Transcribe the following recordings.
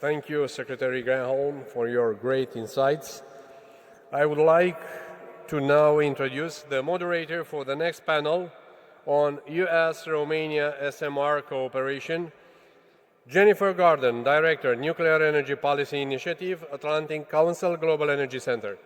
Thank you, Secretary Granholm, for your great insights. I would like to now introduce the moderator for the next panel on US-Romania SMR Cooperation, Jennifer Garden, Director, Nuclear Energy Policy Initiative, Atlantic Council Global Energy Center.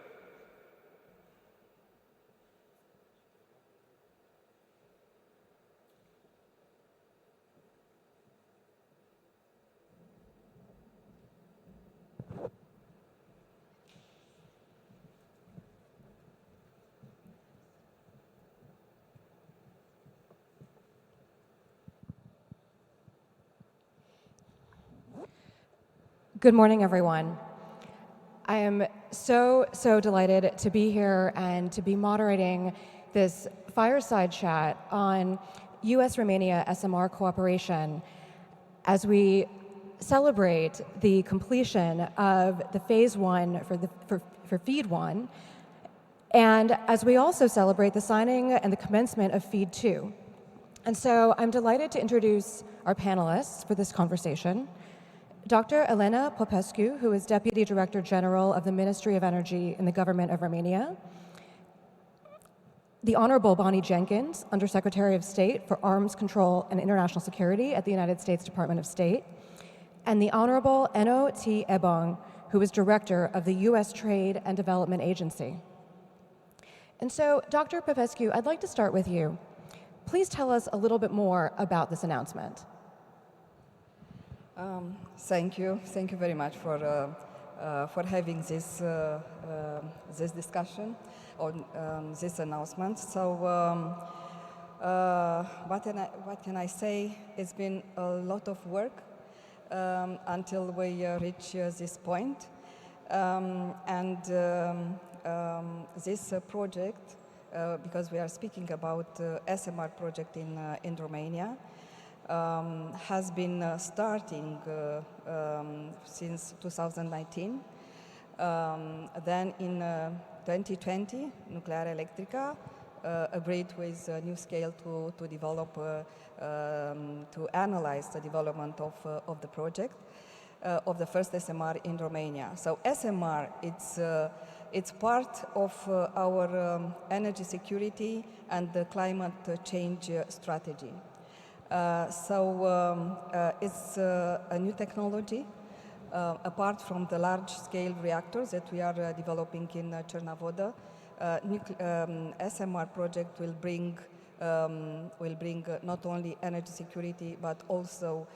Good morning, everyone. I am so delighted to be here and to be moderating this fireside chat on US-Romania SMR Cooperation as we celebrate the completion of the Phase 1 for FEED 1, and as we also celebrate the signing and the commencement of FEED 2. And so I'm delighted to introduce our panelists for this conversation. Dr. Elena Popescu, who is Deputy Director General of the Ministry of Energy in the Government of Romania. The Honorable Bonnie Jenkins, Undersecretary of State for Arms Control and International Security at the United States Department of State. And the Honorable Enoh T. Ebong, who is Director of the U.S. Trade and Development Agency. And so, Dr. Popescu, I'd like to start with you. Please tell us a little bit more about this announcement. Thank you very much for having this this discussion on this announcement. So, what can I say? It's been a lot of work until we reach this point, and this project, because we are speaking about SMR project in Romania. Has been starting since 2019. Then in 2020, Nuclear Electrica agreed with NuScale to develop, to analyze the development of the project, of the first SMR in Romania. So SMR, it's part of our energy security and the climate change strategy. It's a new technology, apart from the large-scale reactors that we are developing in Cernavodă. SMR project will bring not only energy security, but also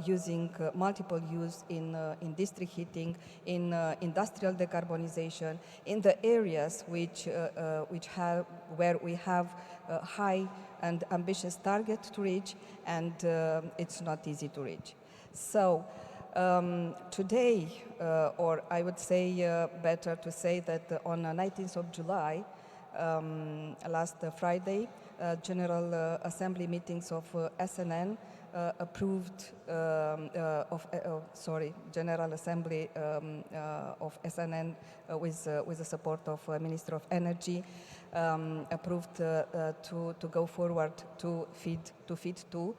using multiple use in district heating, in industrial decarbonization, in the areas where we have high and ambitious target to reach, and it's not easy to reach. So today, or I would say better to say that on the 19th of July, last Friday, General Assembly meetings of SNN approved, General Assembly of SNN with the support of Minister of Energy approved to go forward to FEED 2.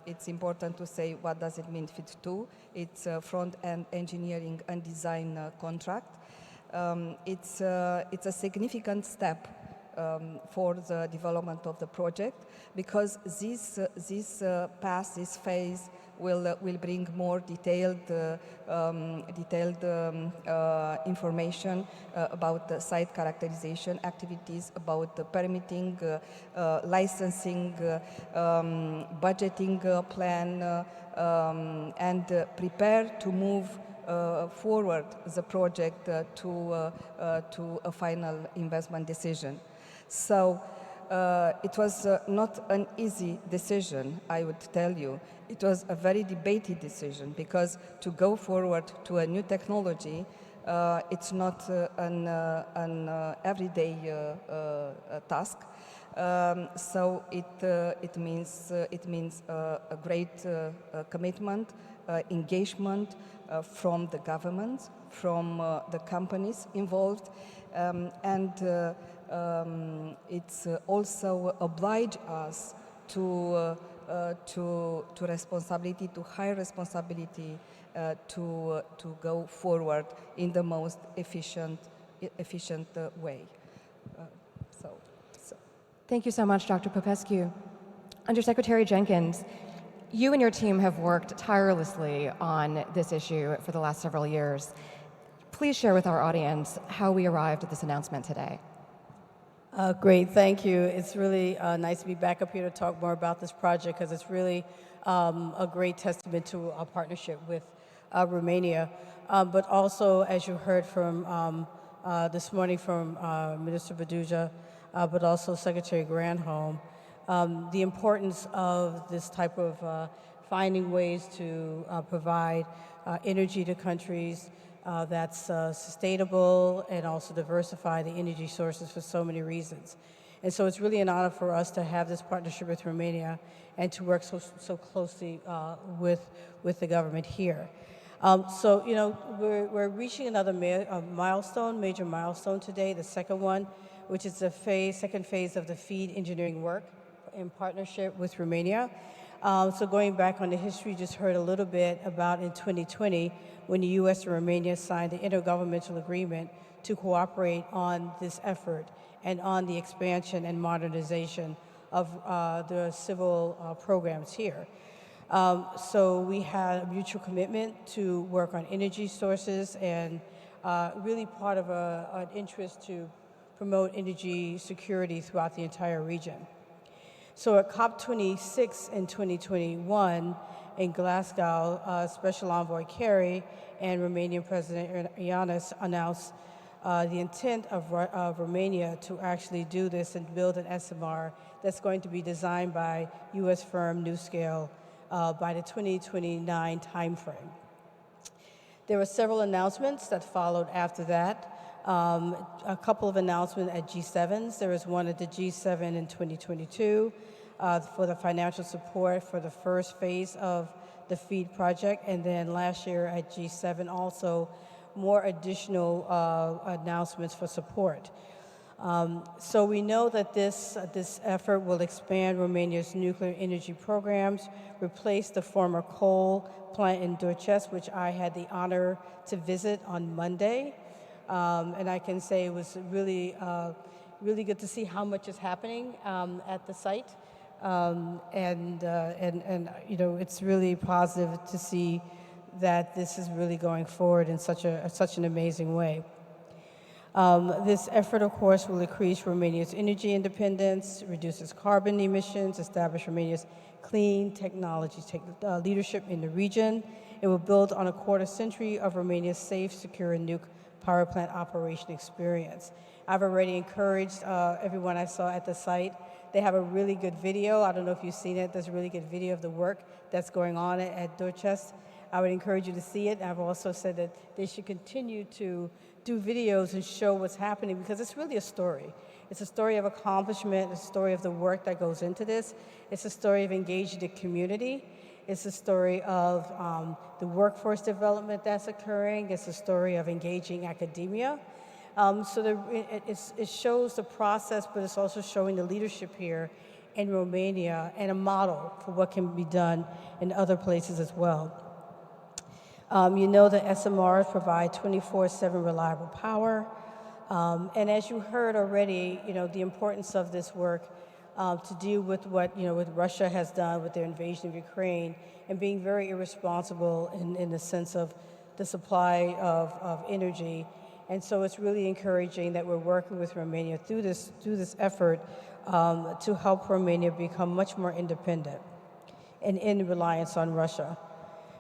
It's important to say what does it mean FEED 2. It's a front-end engineering and design contract. It's a significant step for the development of the project, because this phase will bring more detailed information about the site characterization activities, about the permitting, licensing, budgeting plan, and prepare to move forward the project to a final investment decision. So it was not an easy decision, I would tell you. It was a very debated decision, because to go forward to a new technology, it's not an everyday task. So it means a great commitment, engagement from the government, from the companies involved, and it's also oblige us to to responsibility, to high responsibility, to go forward in the most efficient way. Uh, so, so. Thank you so much, Dr. Popescu. Undersecretary Jenkins, you and your team have worked tirelessly on this issue for the last several years. Please share with our audience how we arrived at this announcement today. Great, thank you. It's really nice to be back up here to talk more about this project because it's really a great testament to our partnership with Romania. But also, as you heard from this morning from Minister Burduja, but also Secretary Granholm, the importance of this type of finding ways to provide energy to countries that's sustainable and also diversify the energy sources for so many reasons. And so it's really an honor for us to have this partnership with Romania and to work so closely with the government here. So, you know, we're reaching another major milestone today, the second one, which is the second phase of the FEED engineering work in partnership with Romania. So going back on the history, you just heard a little bit about in 2020 when the US and Romania signed the intergovernmental agreement to cooperate on this effort and on the expansion and modernization of the civil programs here. So we had a mutual commitment to work on energy sources and really part of an interest to promote energy security throughout the entire region. So at COP26 in 2021 in Glasgow, Special Envoy Kerry and Romanian President Iohannis announced the intent of Romania to actually do this and build an SMR that's going to be designed by U.S. firm NuScale by the 2029 timeframe. There were several announcements that followed after that. A couple of announcements at G7s. There was one at the G7 in 2022 for the financial support for the first phase of the FEED project, and then last year at G7 also more additional announcements for support. So we know that this effort will expand Romania's nuclear energy programs, replace the former coal plant in Doicești, which I had the honor to visit on Monday. And I can say it was really good to see how much is happening at the site. And you know, it's really positive to see that this is really going forward in such an amazing way. This effort, of course, will increase Romania's energy independence, reduce its carbon emissions, establish Romania's clean technology leadership in the region. It will build on a quarter century of Romania's safe, secure, and nuclear power plant operation experience. I've already encouraged everyone I saw at the site. They have a really good video. I don't know if you've seen it. There's a really good video of the work that's going on at Doicești. I would encourage you to see it. I've also said that they should continue to do videos and show what's happening because it's really a story. It's a story of accomplishment, a story of the work that goes into this. It's a story of engaging the community. It's a story of the workforce development that's occurring. It's a story of engaging academia. So it shows the process, but it's also showing the leadership here in Romania and a model for what can be done in other places as well. You know that SMRs provide 24/7 reliable power. And as you heard already, you know, the importance of this work to deal with what, you know, what Russia has done with their invasion of Ukraine and being very irresponsible in the sense of the supply of energy. And so it's really encouraging that we're working with Romania through this effort to help Romania become much more independent and in reliance on Russia.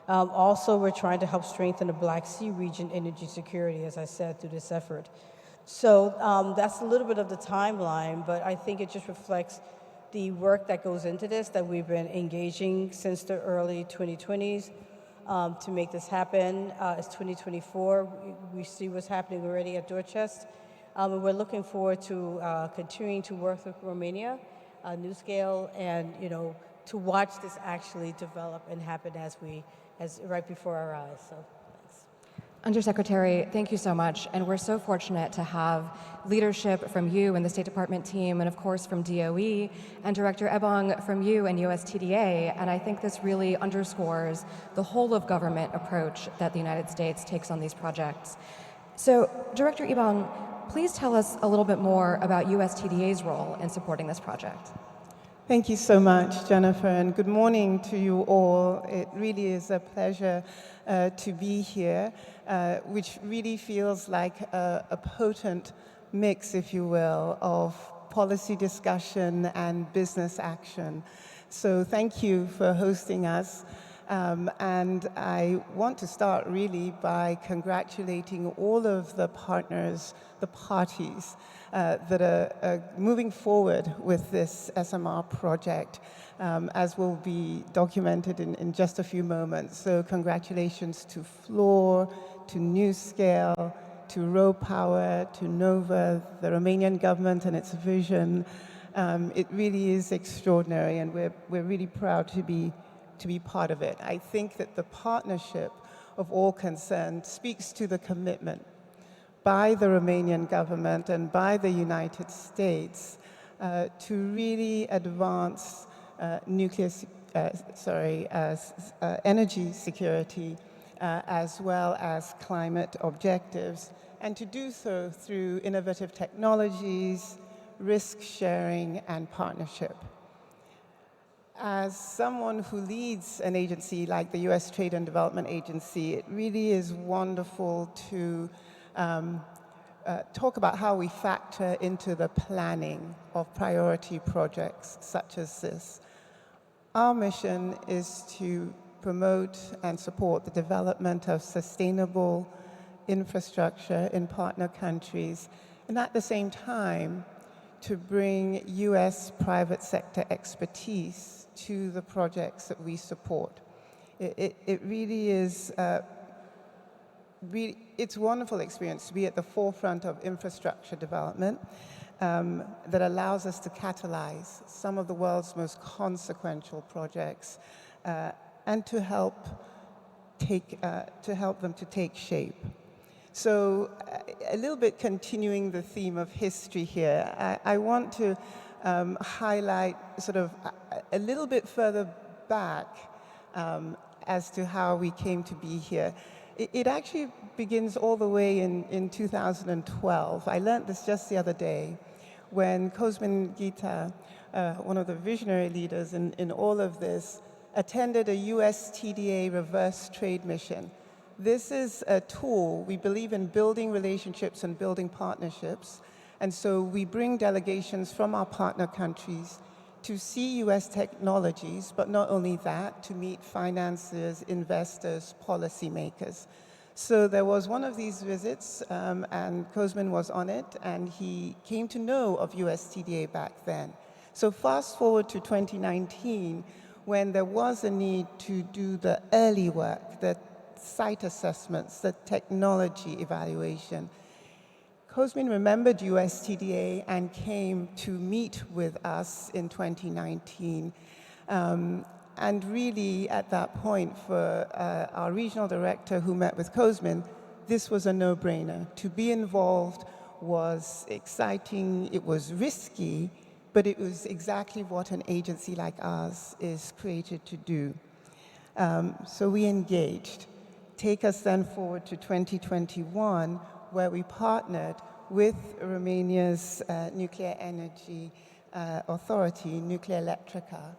Also, we're trying to help strengthen the Black Sea region energy security, as I said, through this effort. So that's a little bit of the timeline, but I think it just reflects the work that goes into this, that we've been engaging since the early 2020s to make this happen. It's 2024. We see what's happening already at Doicești. And we're looking forward to continuing to work with Romania, NuScale, and, you know, to watch this actually develop and happen as right before our eyes. So, thanks. Undersecretary, thank you so much. And we're so fortunate to have leadership from you and the State Department team, and of course from DOE, and Director Ebong from you and USTDA. And I think this really underscores the whole of government approach that the United States takes on these projects. So, Director Ebong, please tell us a little bit more about USTDA's role in supporting this project. Thank you so much, Jennifer, and good morning to you all. It really is a pleasure to be here, which really feels like a potent mix, if you will, of policy discussion and business action. So thank you for hosting us. And I want to start really by congratulating all of the partners, the parties that are moving forward with this SMR project, as will be documented in just a few moments. So congratulations to Fluor, to NewScale, to RoPower, to Nova, the Romanian government and its vision. It really is extraordinary, and we're really proud to be part of it. I think that the partnership of all concerned speaks to the commitment by the Romanian government and by the United States to really advance energy security as well as climate objectives, and to do so through innovative technologies, risk sharing, and partnership. As someone who leads an agency like the U.S. Trade and Development Agency, it really is wonderful to talk about how we factor into the planning of priority projects such as this. Our mission is to promote and support the development of sustainable infrastructure in partner countries, and at the same time, to bring U.S. private sector expertise to the projects that we support. It really is, it's a wonderful experience to be at the forefront of infrastructure development that allows us to catalyze some of the world's most consequential projects and to help them to take shape. So a little bit continuing the theme of history here, I want to highlight sort of a little bit further back as to how we came to be here. It actually begins all the way in 2012. I learned this just the other day when Cosmin Ghita, one of the visionary leaders in all of this, attended a USTDA reverse trade mission. This is a tool. We believe in building relationships and building partnerships. And so we bring delegations from our partner countries to see US technologies, but not only that, to meet financiers, investors, policymakers. So there was one of these visits, and Cosmin was on it, and he came to know of USTDA back then. So fast forward to 2019, when there was a need to do the early work, the site assessments, the technology evaluation. Cosmin remembered USTDA and came to meet with us in 2019. And really, at that point, for our regional director who met with Cosmin, this was a no-brainer. To be involved was exciting, it was risky, but it was exactly what an agency like ours is created to do. So we engaged. Take us then forward to 2021, where we partnered with Romania's nuclear energy authority, Nuclear Electrica,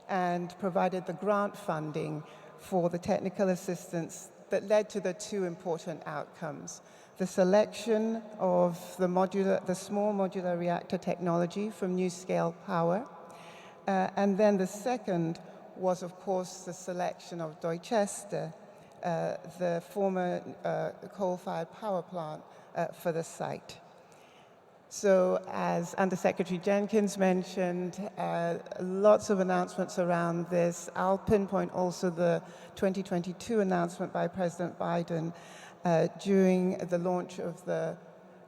and provided the grant funding for the technical assistance that led to the two important outcomes: the selection of the small modular reactor technology from NewScale Power, and then the second was, of course, the selection of Doicești, the former coal-fired power plant, for the site. So as Undersecretary Jenkins mentioned, lots of announcements around this. I'll pinpoint also the 2022 announcement by President Biden during the launch of the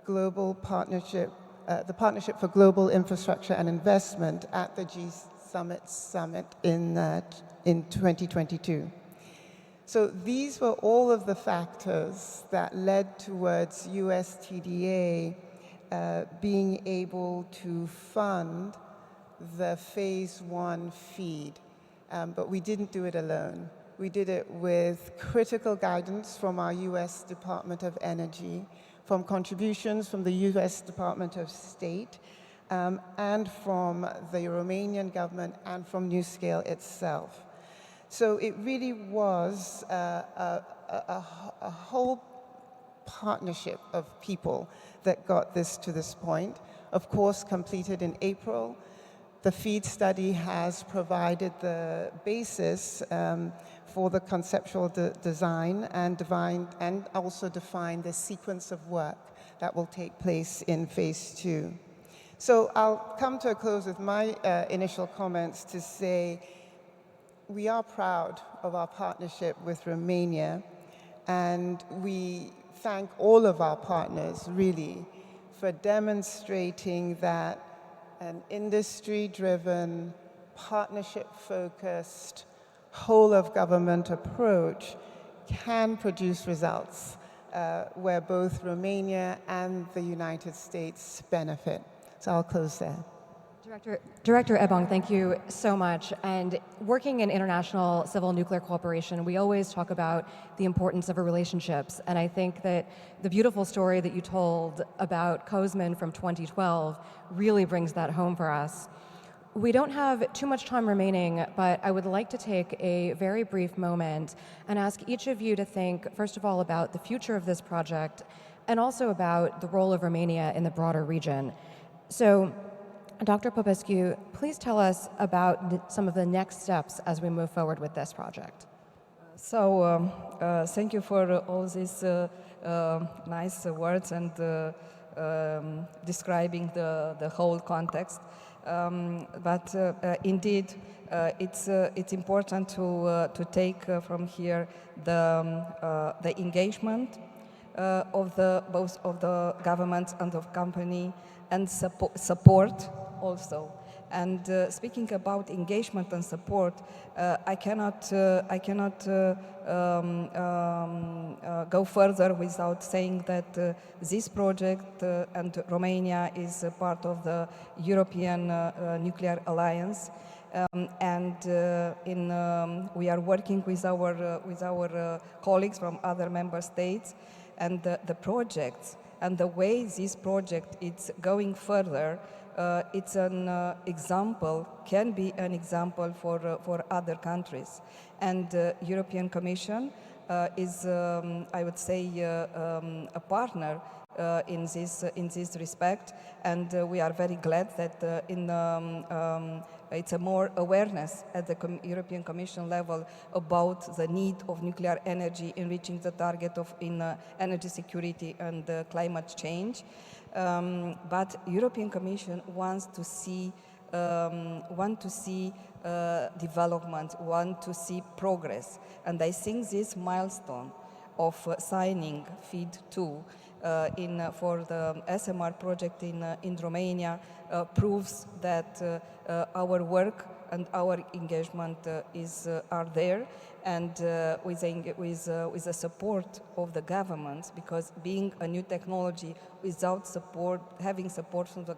Global Partnership, the Partnership for Global Infrastructure and Investment at the G Summit in 2022. So these were all of the factors that led towards USTDA being able to fund the phase 1 feed. But we didn't do it alone. We did it with critical guidance from our US Department of Energy, from contributions from the US Department of State, and from the Romanian government and from NuScale itself. So it really was a whole partnership of people that got this to this point. Of course, completed in April. The FEED study has provided the basis for the conceptual design and also defined the sequence of work that will take place in phase 2. So I'll come to a close with my initial comments to say we are proud of our partnership with Romania, and we thank all of our partners, really, for demonstrating that an industry-driven, partnership-focused, whole-of-government approach can produce results where both Romania and the United States benefit. So I'll close there. Director Ebong, thank you so much. And working in international civil nuclear cooperation, we always talk about the importance of relationships. And I think that the beautiful story that you told about Kozmin from 2012 really brings that home for us. We don't have too much time remaining, but I would like to take a very brief moment and ask each of you to think, first of all, about the future of this project and also about the role of Romania in the broader region. So, Dr. Popescu, please tell us about some of the next steps as we move forward with this project. So, thank you for all these nice words and describing the whole context. But indeed, it's important to take from here the engagement of both of the government and of company and support also. And speaking about engagement and support, I cannot go further without saying that this project and Romania is a part of the European Nuclear Alliance. We are working with our colleagues from other member states, and the projects and the way this project is going further, it's an example, can be an example for other countries. And the European Commission is, I would say, a partner in this respect, and we are very glad that it's a more awareness at the European Commission level about the need of nuclear energy in reaching the target of energy security and climate change. But European Commission wants to see development, want to see progress, and I think this milestone of signing FEED 2 for the SMR project in Romania proves that our work and our engagement are there, and with the support of the governments, because being a new technology without support, having support from the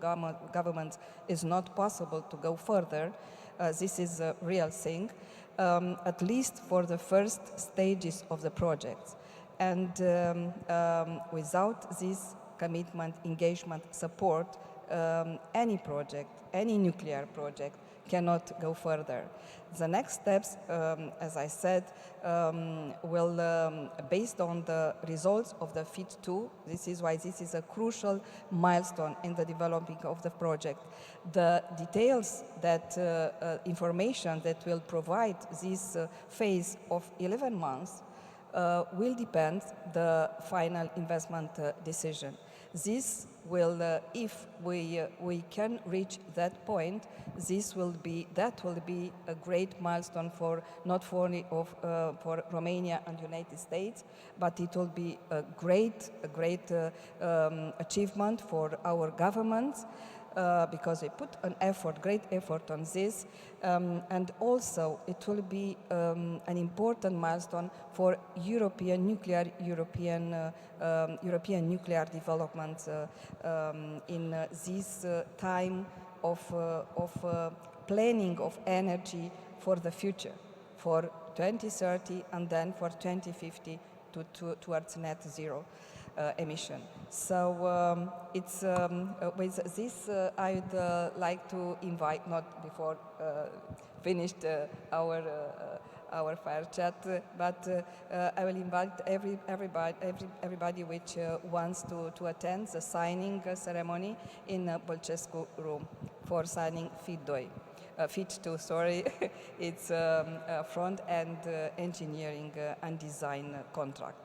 government is not possible to go further. This is a real thing, at least for the first stages of the project. And without this commitment, engagement, support, any project, any nuclear project cannot go further. The next steps, as I said, will, based on the results of the FEED 2, this is why this is a crucial milestone in the developing of the project. The details, that information that will provide this phase of 11 months will depend the final investment decision. This will, if we can reach that point, that will be a great milestone for not only for Romania and United States, but it will be a great achievement for our governments. because we put an effort, great effort on this, and also it will be an important milestone for European nuclear development in this time of planning of energy for the future, for 2030 and then for 2050 towards net zero emission. So it's with this I would like to invite, not before finished our fire chat, but I will invite everybody which wants to attend the signing ceremony in Bolcescu room for signing FIT 2, sorry. It's a front-end engineering and design contract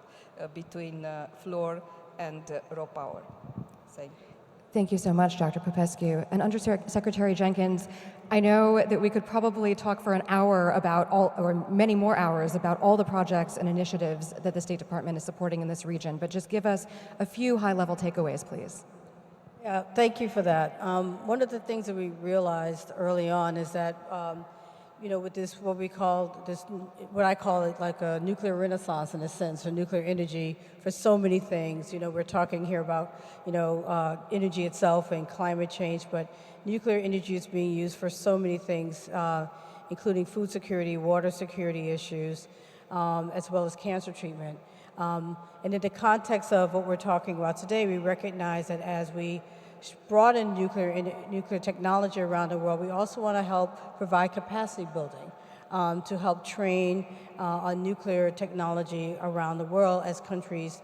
between Fluor and raw power. Thank you. Thank you so much, Dr. Popescu. And Undersecretary Jenkins, I know that we could probably talk for an hour about all, or many more hours, about all the projects and initiatives that the State Department is supporting in this region, but just give us a few high-level takeaways, please. Yeah, thank you for that. One of the things that we realized early on is that, with this, what I call it like a nuclear renaissance in a sense, or nuclear energy for so many things. We're talking here about, energy itself and climate change, but nuclear energy is being used for so many things, including food security, water security issues, as well as cancer treatment. And in the context of what we're talking about today, we recognize that as we broaden nuclear technology around the world, we also want to help provide capacity building to help train on nuclear technology around the world as countries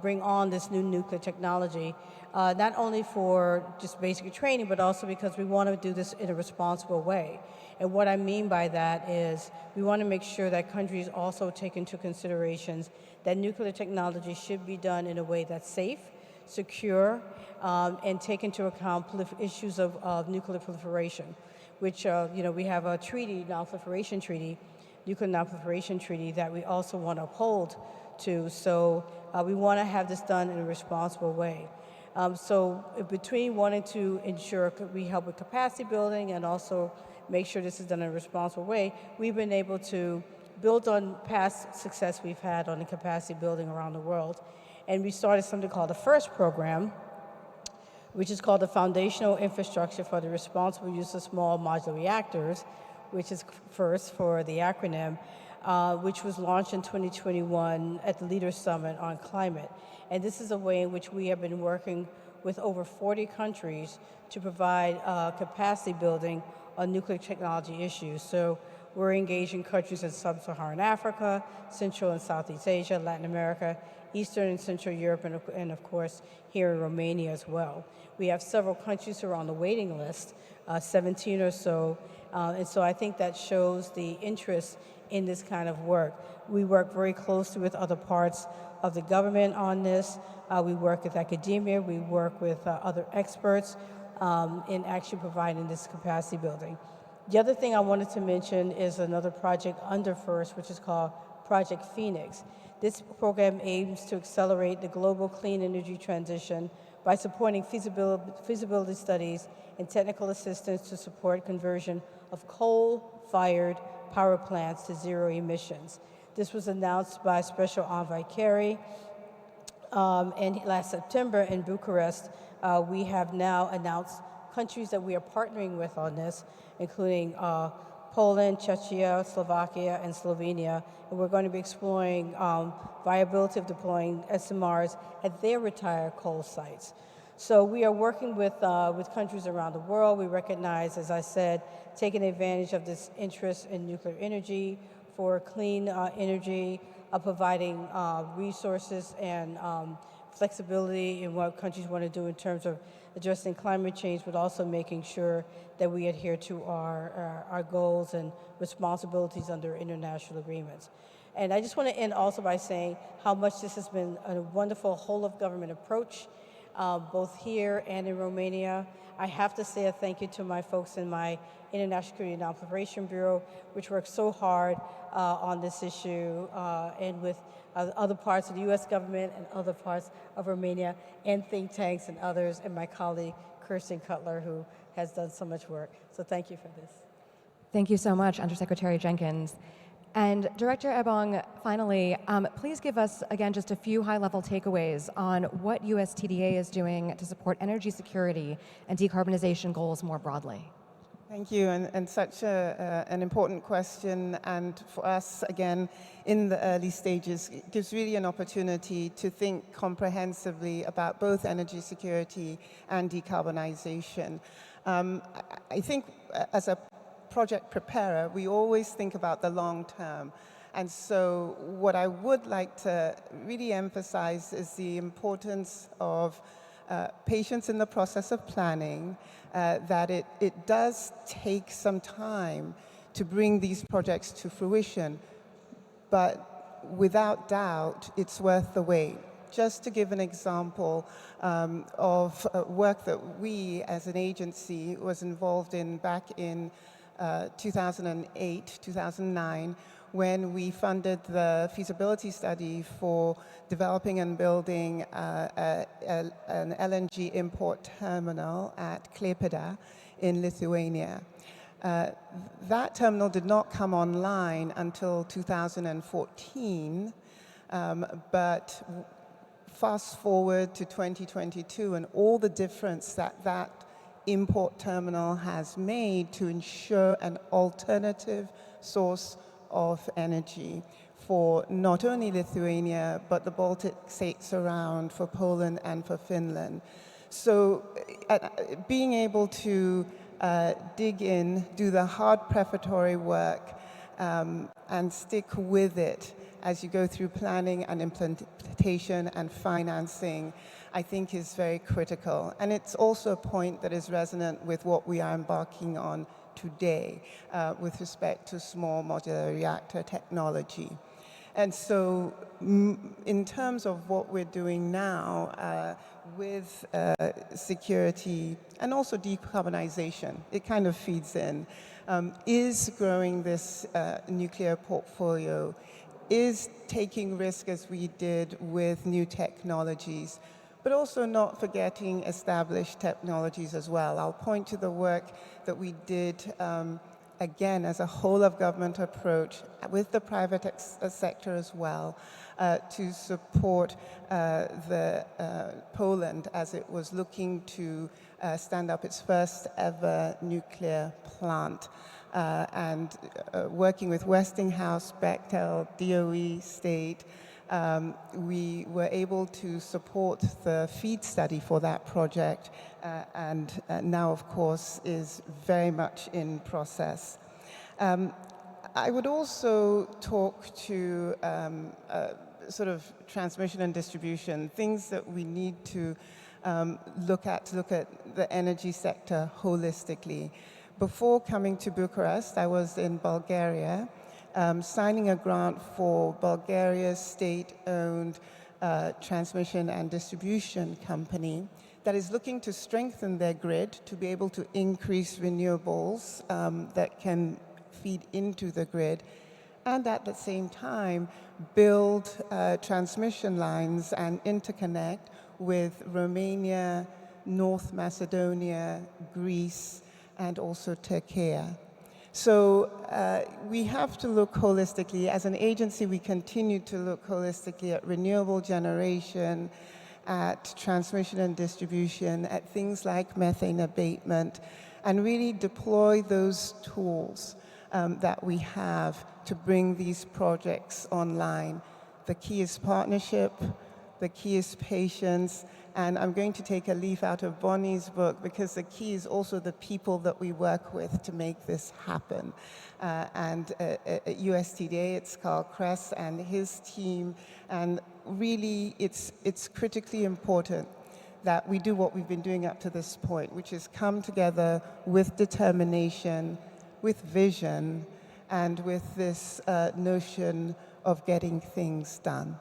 bring on this new nuclear technology, not only for just basic training, but also because we want to do this in a responsible way. And what I mean by that is we want to make sure that countries also take into considerations that nuclear technology should be done in a way that's safe, secure, and take into account issues of nuclear proliferation, which, we have a treaty, nuclear non-proliferation treaty, that we also want to uphold to. So we want to have this done in a responsible way. So between wanting to ensure we help with capacity building and also make sure this is done in a responsible way, we've been able to build on past success we've had on the capacity building around the world. And we started something called the FIRST program, which is called the Foundational Infrastructure for the Responsible Use of Small Modular Reactors, which is FIRST for the acronym, which was launched in 2021 at the Leaders Summit on Climate. And this is a way in which we have been working with over 40 countries to provide capacity building on nuclear technology issues. So we're engaging countries in Sub-Saharan Africa, Central and Southeast Asia, Latin America, Eastern and Central Europe, and of course, here in Romania as well. We have several countries who are on the waiting list, 17 or so, and so I think that shows the interest in this kind of work. We work very closely with other parts of the government on this. We work with academia, we work with other experts in actually providing this capacity building. The other thing I wanted to mention is another project under FIRST, which is called Project Phoenix. This program aims to accelerate the global clean energy transition by supporting feasibility studies and technical assistance to support conversion of coal-fired power plants to zero emissions. This was announced by Special Envoy Kerry, and last September in Bucharest, we have now announced countries that we are partnering with on this, including Poland, Czechia, Slovakia, and Slovenia. And we're going to be exploring viability of deploying SMRs at their retired coal sites. So we are working with countries around the world. We recognize, as I said, taking advantage of this interest in nuclear energy for clean energy, providing resources and flexibility in what countries want to do in terms of addressing climate change, but also making sure that we adhere to our goals and responsibilities under international agreements. And I just want to end also by saying how much this has been a wonderful whole-of-government approach, both here and in Romania. I have to say a thank you to my folks in my International Security and Non-Proliferation Bureau, which worked so hard on this issue, and with other parts of the U.S. government and other parts of Romania, and think tanks and others, and my colleague, Kirsten Cutler, who has done so much work. So thank you for this. Thank you so much, Undersecretary Jenkins. And Director Ebong, finally, please give us, again, just a few high-level takeaways on what USTDA is doing to support energy security and decarbonization goals more broadly. Thank you, and such an important question, and for us, again, in the early stages, it gives really an opportunity to think comprehensively about both energy security and decarbonization. I think as a project preparer, we always think about the long term. And so what I would like to really emphasize is the importance of patience in the process of planning, that it does take some time to bring these projects to fruition, but without doubt, it's worth the wait. Just to give an example of work that we as an agency was involved in back in 2008, 2009, when we funded the feasibility study for developing and building an LNG import terminal at Klaipėda in Lithuania. That terminal did not come online until 2014, but fast forward to 2022 and all the difference that import terminal has made to ensure an alternative source of energy for not only Lithuania, but the Baltic states around, for Poland and for Finland. So being able to dig in, do the hard preparatory work, and stick with it as you go through planning and implementation and financing, I think is very critical. And it's also a point that is resonant with what we are embarking on today with respect to small modular reactor technology. And so in terms of what we're doing now with security and also decarbonization, it kind of feeds in, is growing this nuclear portfolio, is taking risk as we did with new technologies, but also not forgetting established technologies as well. I'll point to the work that we did, again, as a whole-of-government approach with the private sector as well, to support Poland as it was looking to stand up its first ever nuclear plant. And working with Westinghouse, Bechtel, DOE, State, we were able to support the FEED study for that project, and now, of course, is very much in process. I would also talk to sort of transmission and distribution, things that we need to look at the energy sector holistically. Before coming to Bucharest, I was in Bulgaria, signing a grant for Bulgaria's state-owned transmission and distribution company that is looking to strengthen their grid to be able to increase renewables that can feed into the grid, and at the same time build transmission lines and interconnect with Romania, North Macedonia, Greece, and also Turkey. So we have to look holistically. As an agency, we continue to look holistically at renewable generation, at transmission and distribution, at things like methane abatement, and really deploy those tools that we have to bring these projects online. The key is partnership, the key is patience, and I'm going to take a leaf out of Bonnie's book because the key is also the people that we work with to make this happen. And at USTDA, it's Carl Kress and his team, and really it's critically important that we do what we've been doing up to this point, which is come together with determination, with vision, and with this notion of getting things done.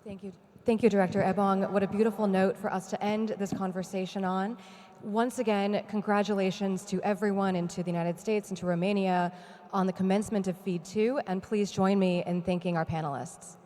Thank you. Thank you, Director Ebong. What a beautiful note for us to end this conversation on. Once again, congratulations to everyone and to the United States and to Romania on the commencement of FEED 2, and please join me in thanking our panelists.